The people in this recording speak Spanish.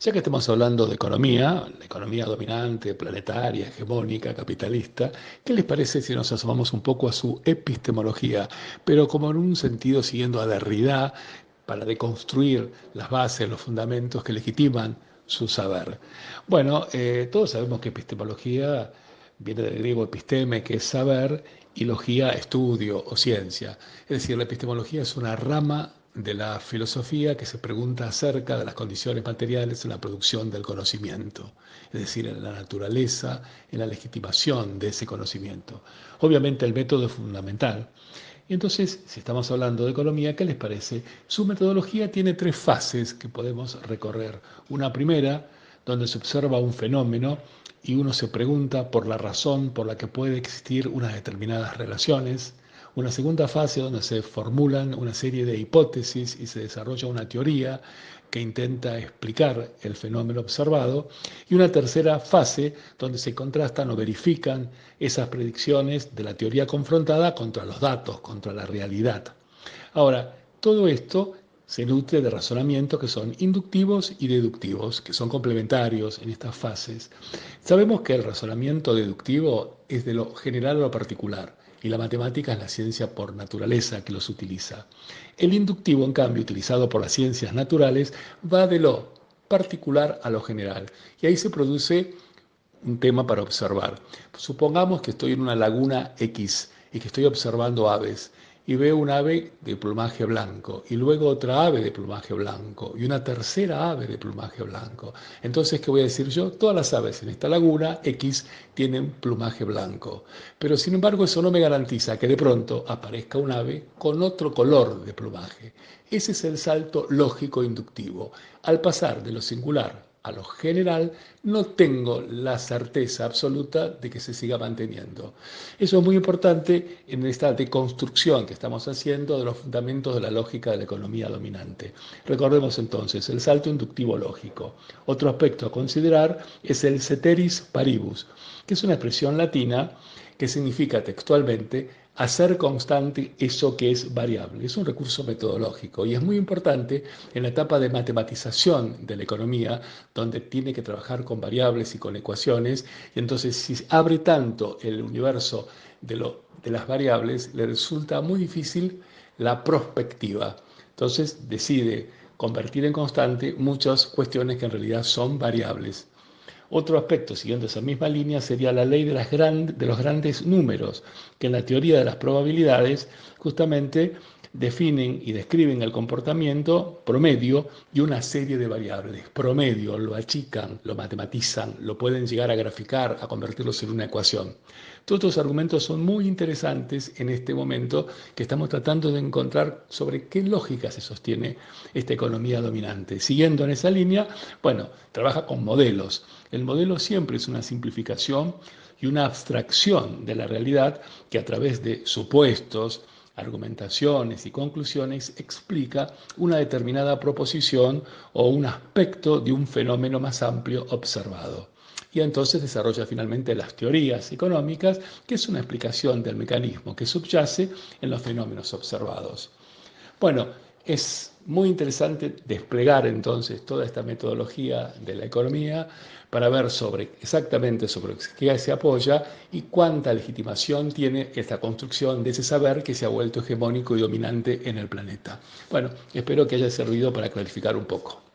Ya que estamos hablando de economía, la economía dominante, planetaria, hegemónica, capitalista, ¿qué les parece si nos asomamos un poco a su epistemología, pero como en un sentido siguiendo a Derrida para deconstruir las bases, los fundamentos que legitiman su saber? Bueno, todos sabemos que epistemología viene del griego episteme, que es saber, y logía, estudio o ciencia. Es decir, la epistemología es una rama de la filosofía que se pregunta acerca de las condiciones materiales en la producción del conocimiento, es decir, en la naturaleza, en la legitimación de ese conocimiento. Obviamente el método es fundamental. Y entonces, si estamos hablando de economía, ¿qué les parece? Su metodología tiene tres fases que podemos recorrer. Una primera, donde se observa un fenómeno y uno se pregunta por la razón por la que puede existir unas determinadas relaciones. Una segunda fase donde se formulan una serie de hipótesis y se desarrolla una teoría que intenta explicar el fenómeno observado. Y una tercera fase donde se contrastan o verifican esas predicciones de la teoría confrontada contra los datos, contra la realidad. Ahora, todo esto se nutre de razonamientos que son inductivos y deductivos, que son complementarios en estas fases. Sabemos que el razonamiento deductivo es de lo general a lo particular y la matemática es la ciencia por naturaleza que los utiliza. El inductivo, en cambio, utilizado por las ciencias naturales, va de lo particular a lo general y ahí se produce un tema para observar. Supongamos que estoy en una laguna X y que estoy observando aves y veo un ave de plumaje blanco y luego otra ave de plumaje blanco y una tercera ave de plumaje blanco. Entonces, ¿qué voy a decir yo? Todas las aves en esta laguna X tienen plumaje blanco. Pero sin embargo, eso no me garantiza que de pronto aparezca un ave con otro color de plumaje. Ese es el salto lógico inductivo. Al pasar de lo singular a lo general, no tengo la certeza absoluta de que se siga manteniendo. Eso es muy importante en esta deconstrucción que estamos haciendo de los fundamentos de la lógica de la economía dominante. Recordemos entonces el salto inductivo lógico. Otro aspecto a considerar es el ceteris paribus, que es una expresión latina que significa textualmente hacer constante eso que es variable. Es un recurso metodológico y es muy importante en la etapa de matematización de la economía, donde tiene que trabajar con variables y con ecuaciones. Y entonces, si abre tanto el universo de las variables, le resulta muy difícil la prospectiva. Entonces, decide convertir en constante muchas cuestiones que en realidad son variables. Otro aspecto, siguiendo esa misma línea, sería la ley de los grandes números, que en la teoría de las probabilidades justamente definen y describen el comportamiento promedio y una serie de variables. Promedio, lo achican, lo matematizan, lo pueden llegar a graficar, a convertirlos en una ecuación. Todos estos argumentos son muy interesantes en este momento que estamos tratando de encontrar sobre qué lógica se sostiene esta economía dominante. Siguiendo en esa línea, bueno, trabaja con modelos. El modelo siempre es una simplificación y una abstracción de la realidad que a través de supuestos, argumentaciones y conclusiones explica una determinada proposición o un aspecto de un fenómeno más amplio observado. Y entonces desarrolla finalmente las teorías económicas, que es una explicación del mecanismo que subyace en los fenómenos observados. Bueno, es muy interesante desplegar entonces toda esta metodología de la economía para ver exactamente sobre qué se apoya y cuánta legitimación tiene esta construcción de ese saber que se ha vuelto hegemónico y dominante en el planeta. Bueno, espero que haya servido para clarificar un poco.